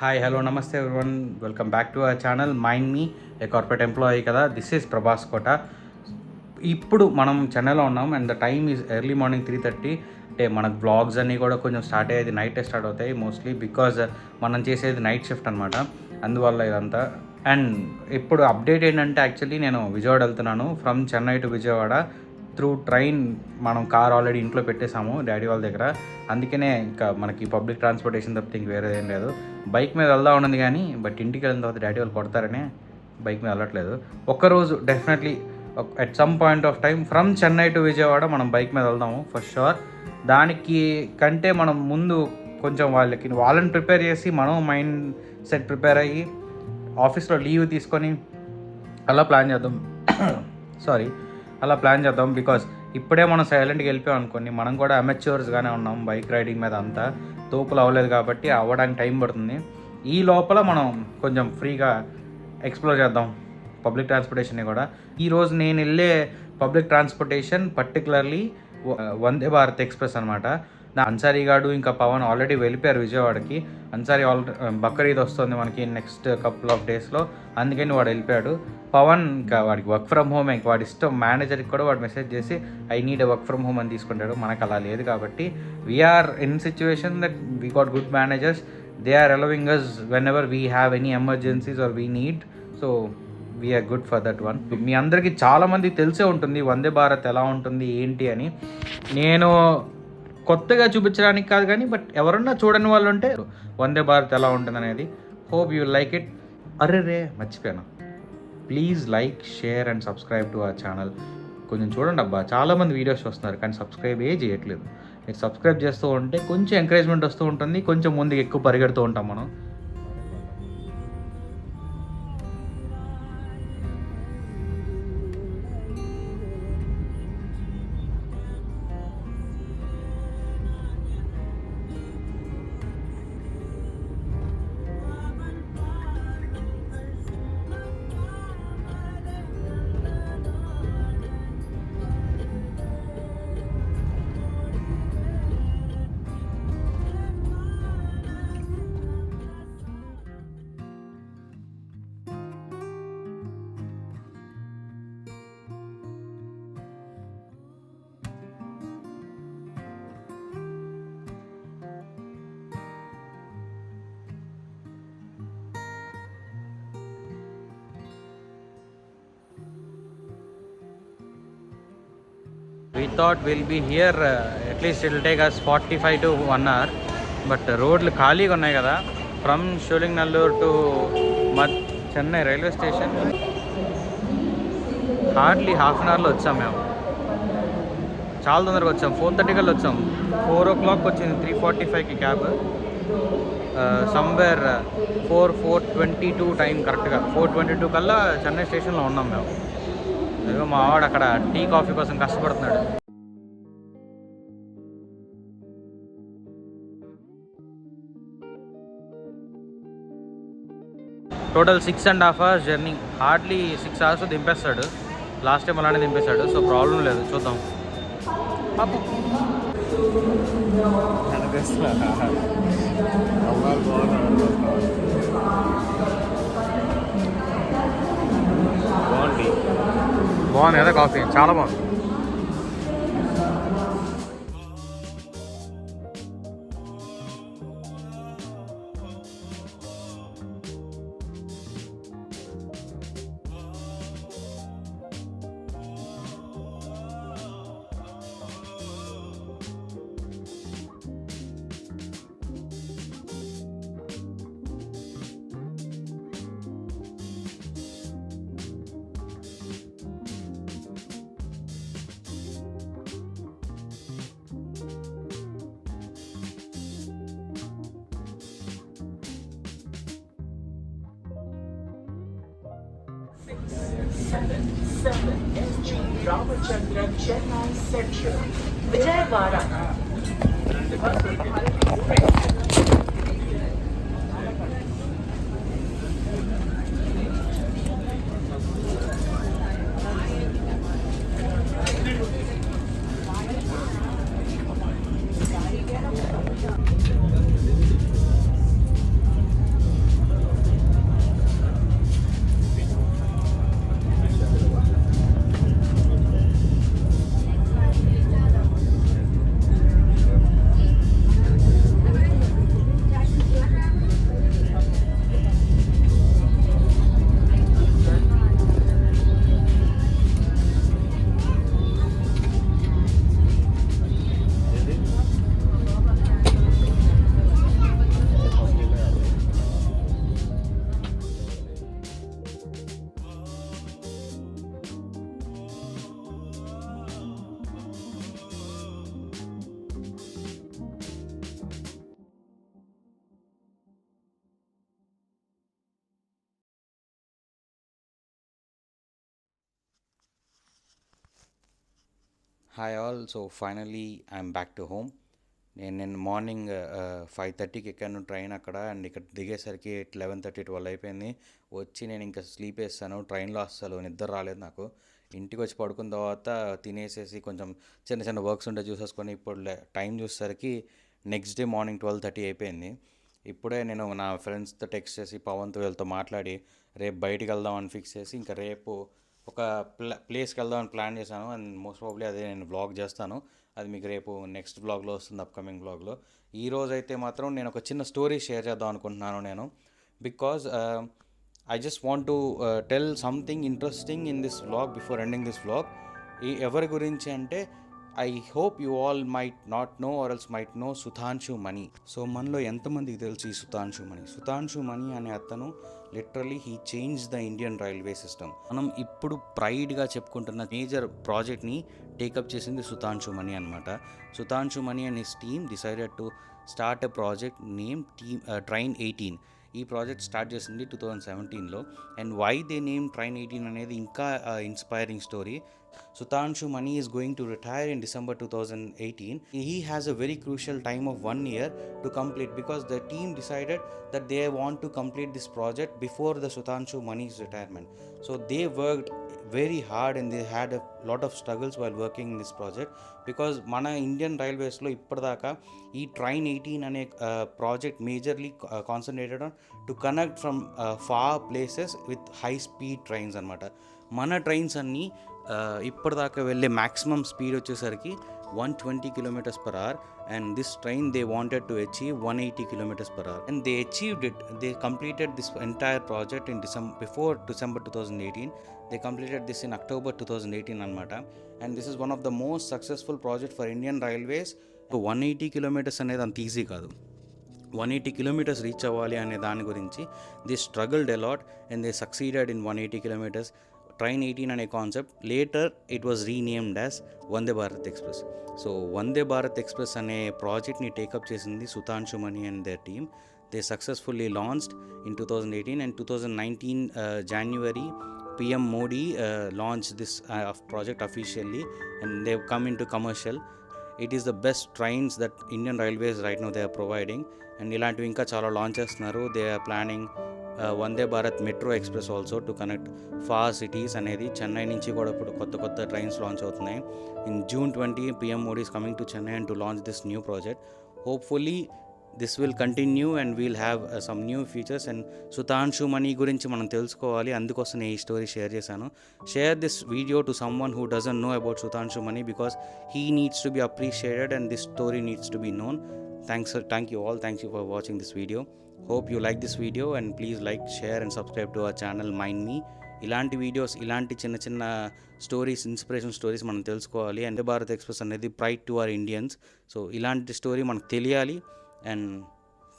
Hi hello నమస్తే everyone, welcome back to our channel mind me A corporate employee కదా. This is Prabhas కోట. ఇప్పుడు మనం చెన్నైలో ఉన్నాం and the time is early morning 3:30. అంటే మనకు బ్లాగ్స్ అన్నీ కూడా కొంచెం స్టార్ట్ అయ్యేది నైటే స్టార్ట్ అవుతాయి మోస్ట్లీ, బికాజ్ మనం చేసేది నైట్ షిఫ్ట్ అనమాట. అందువల్ల ఇదంతా. అండ్ ఇప్పుడు అప్డేట్ ఏంటంటే యాక్చువల్లీ నేను విజయవాడ వెళ్తున్నాను. From Chennai to Vijayawada through train. మనం కార్ ఆల్రెడీ ఇంట్లో పెట్టేశాము డాడీ వాళ్ళ దగ్గర. అందుకనే ఇంకా మనకి పబ్లిక్ ట్రాన్స్పోర్టేషన్ తప్పితే ఇంక వేరేది ఏం లేదు. బైక్ మీద వెళ్దాం ఉన్నది కానీ బట్ ఇంటికి వెళ్ళిన తర్వాత డాడీ వాళ్ళు కొడతారనే బైక్ మీద వెళ్ళట్లేదు. ఒక్కరోజు definitely at some point of time from Chennai to Vijayawada మనం బైక్ మీద వెళ్దాము ఫర్ షూర్. దానికి కంటే మనం ముందు కొంచెం వాళ్ళని ప్రిపేర్ చేసి మనం మైండ్ సెట్ ప్రిపేర్ అయ్యి ఆఫీస్లో లీవ్ తీసుకొని అలా ప్లాన్ చేద్దాం. సారీ, అలా ప్లాన్ చేద్దాం. బికాస్ ఇప్పుడే మనం సైలెంట్గా వెళ్ళిపోయాం అనుకోండి, మనం కూడా అమెచ్యూర్స్గానే ఉన్నాం బైక్ రైడింగ్ మీద. అంతా తోపులు అవ్వలేదు కాబట్టి అవ్వడానికి టైం పడుతుంది. ఈ లోపల మనం కొంచెం ఫ్రీగా ఎక్స్ప్లోర్ చేద్దాం పబ్లిక్ ట్రాన్స్పోర్టేషన్ని కూడా. ఈరోజు నేను వెళ్ళే పబ్లిక్ ట్రాన్స్పోర్టేషన్ పర్టికులర్లీ వందే భారత్ ఎక్స్ప్రెస్ అనమాట. అన్సారీ గాడు ఇంకా పవన్ ఆల్రెడీ వెళ్ళిపోయారు విజయవాడకి. అన్సారీ బక్రీద్ వస్తుంది మనకి నెక్స్ట్ కపుల్ ఆఫ్ డేస్లో, అందుకని వాడు వెళ్ళిపోయాడు. పవన్ ఇంకా వాడికి వర్క్ ఫ్రమ్ హోమ్, ఇంకా వాడి ఇష్టం. మేనేజర్కి కూడా వాడు మెసేజ్ చేసి I need work from home అని తీసుకుంటాడు. మనకు అలా లేదు కాబట్టి we're in situation that we got good managers. They are allowing us whenever we have any emergencies or we need. So we're good for that one. మీ అందరికీ చాలామందికి తెలిసే ఉంటుంది వందే భారత్ ఎలా ఉంటుంది ఏంటి అని. నేను కొత్తగా చూపించడానికి కాదు కానీ బట్ ఎవరన్నా చూడని వాళ్ళు ఉంటే వందే భారత్ ఎలా ఉంటుంది అనేది. Hope you like it. అరే మర్చిపోయాను, please like, share and subscribe to our channel. కొంచెం చూడండి అబ్బా, చాలామంది వీడియోస్ చూస్తున్నారు కానీ సబ్స్క్రైబ్ చేయట్లేదు. మీరు సబ్స్క్రైబ్ చేస్తూ ఉంటే కొంచెం ఎంకరేజ్మెంట్ వస్తూ ఉంటుంది, కొంచెం ముందుకు ఎక్కువ పరిగెడుతూ ఉంటాం మనం. We thought we'll be here, at least it will take us 45 to 1 hour. But రోడ్లు ఖాళీగా ఉన్నాయి కదా. From Sholinganallur to Chennai railway station hardly half an అవర్లో వచ్చాం మేము. చాలా తొందరగా వచ్చాం. 4:30 కల్లా వచ్చాం. 4 o'clock వచ్చింది 3:45కి క్యాబ్. సమ్వేర్ 4:22 టైం కరెక్ట్గా 4:22 కల్లా చెన్నై స్టేషన్లో ఉన్నాం మేము. అదిగో మా వాడు అక్కడ టీ కాఫీ కోసం కష్టపడుతున్నాడు. Total 6.5 hours journey. Hardly 6 hours దింపేస్తాడు. లాస్ట్ టైం అలానే దింపేశాడు, సో ప్రాబ్లం లేదు. చూద్దాం. బాగుంది కదా కాఫీ, చాలా బాగుంది. SG Ramachandra, Chennai Central, Vijayawada. Hi all. So finally I'm back to home. నేను మార్నింగ్ 5:30కి ఎక్కాను ట్రైన్ అక్కడ, అండ్ ఇక్కడ దిగేసరికి 11:30 12 అయిపోయింది. వచ్చి నేను ఇంకా స్లీప్ వేస్తాను. ట్రైన్లో అస్సలు నిద్ర రాలేదు నాకు. ఇంటికి వచ్చి పడుకున్న తర్వాత తినేసేసి కొంచెం చిన్న చిన్న వర్క్స్ ఉంటే చూసేసుకొని ఇప్పుడు టైం చూసేసరికి నెక్స్ట్ డే మార్నింగ్ 12:30 అయిపోయింది. ఇప్పుడే నేను నా ఫ్రెండ్స్తో టెక్స్ట్ చేసి పవన్తో వీళ్ళతో మాట్లాడి రేపు బయటికి వెళ్దామని ఫిక్స్ చేసి ఇంకా రేపు ఒక ప్లేస్కి వెళ్దామని ప్లాన్ చేశాను. అండ్ మోస్ట్ ప్రాబ్లీ అదే నేను వ్లాగ్ చేస్తాను. అది మీకు రేపు నెక్స్ట్ వ్లాగ్లో వస్తుంది, అప్కమింగ్ వ్లాగ్లో. ఈ రోజు అయితే మాత్రం నేను ఒక చిన్న స్టోరీ షేర్ చేద్దాం అనుకుంటున్నాను నేను. Because I just want to tell something interesting in this vlog before ending this vlog. ఎవరి గురించి అంటే, I hope you all might not know or else might know Sudhanshu Mani. So మనలో ఎంతమందికి తెలుసు ఈ సుధాంశు మణి? సుధాంశు మణి అనే అతను literally he change the Indian railway system. మనం ఇప్పుడు ప్రైడ్గా చెప్పుకుంటున్న మేజర్ ప్రాజెక్ట్ని టేకప్ చేసింది సుధాంశు మణి అనమాట. Sudhanshu Mani and his team decided to start a project name train 18. ఈ ప్రాజెక్ట్ స్టార్ట్ చేసింది 2017లో. And why they name train 18 అనేది ఇంకా inspiring story. Sudhanshu Mani is going to retire in December 2018. He has a very crucial time of 1 year to complete, because the team decided that they want to complete this project before the Sudhanshu Mani's retirement. So they worked very hard and they had a lot of struggles while working in this project, because మన Indian రైల్వేస్లో ఇప్పటిదాకా ఈ train 18 అనే project majorly concentrated on to connect from far places with high speed trains అనమాట. మన trains అన్నీ ఇప్పటిదాకా వెళ్ళే మ్యాక్సిమం స్పీడ్ వచ్చేసరికి 120 km/h, and this train they wanted to achieve 180 km/h, and they achieved it. They completed this entire project in before December 2018. They completed this in October 2018 anamata, and this is one of the most successful project for Indian Railways. 180 kilometers అనేది అంత easy కాదు. 180 kilometers reach అవ్వాలి అనే దాని గురించి they struggled a lot and they succeeded in 180 kilometers. Train 18 అనే concept later it was renamed as Vande Bharat express. So Vande Bharat express అనే ప్రాజెక్ట్ని టేకప్ చేసింది Sudhanshu Mani and their team. They successfully launched in 2018, and 2019 January PM Modi launched this project officially, and they've come into commercial. It is the best trains that Indian Railways right now they are providing, and ఇలాంటివి ఇంకా చాలా launch చేస్తున్నారు. They are planning Vande Bharat metro express also to connect far cities అనేది. చెన్నై నుంచి కూడా ఇప్పుడు కొత్త trains launch అవుతున్నాయి. In June 20 PM Modi is coming to Chennai and to launch this new project. Hopefully this will continue and we'll have some new features. And Sudhanshu Mani గురించి మనం తెలుసుకోవాలి, అందుకోసం నేను ఈ స్టోరీ షేర్ చేశాను. Share this video to someone who doesn't know about Sudhanshu Mani, because he needs to be appreciated and this story needs to be known. Thank you all. Thank you for watching this video. Hope you like this video, and please like, share and subscribe to our channel Mind Me. ఇలాంటి videos, ఇలాంటి చిన్న చిన్న stories, inspiration stories మనం తెలుసుకోవాలి. And Bharat express అనేది pride to our Indians. So ఇలాంటి story మనకు తెలియాలి. And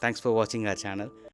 thanks for watching our channel.